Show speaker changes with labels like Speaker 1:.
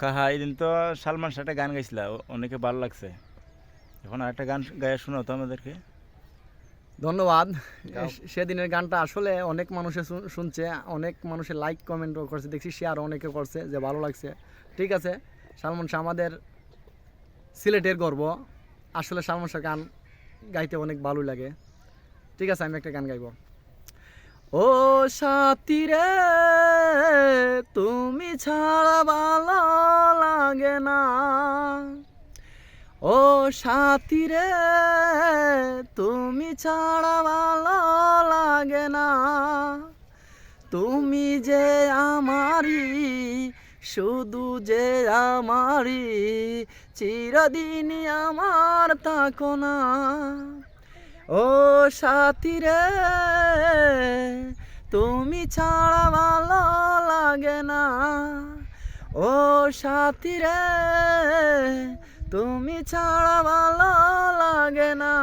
Speaker 1: কাহা এদিন তো সালমান শাহ একটা গান গাইছিল, অনেকে ভালো লাগছে। এখন আরেকটা গান গায়ে শোনাও তো আমাদেরকে।
Speaker 2: ধন্যবাদ।
Speaker 1: গাও।
Speaker 2: সেদিনের গানটা আসলে অনেক মানুষে শুনছে, অনেক মানুষের লাইক কমেন্টও করছে, দেখছি শেয়ার অনেকে করছে যে ভালো লাগছে। ঠিক আছে, সালমান শাহ আমাদের সিলেটের গর্ব। আসলে সালমান শাহ গান গাইতে অনেক ভালো লাগে। ঠিক আছে, আমি একটা গান গাইব। ও সাথী রে, তুমি ছাড়া ভালো লাগে না। ও সাথী রে, তুমি ছাড়া ভালো লাগে না। তুমি যে আমারি, শুধু যে আমারি, চিরদিন আমার থাকো না। ও সাথী রে, তুমি ছাড়া ভালো লাগে না। ও সাথী রে, তুমি ছাড়া ভালো লাগে না।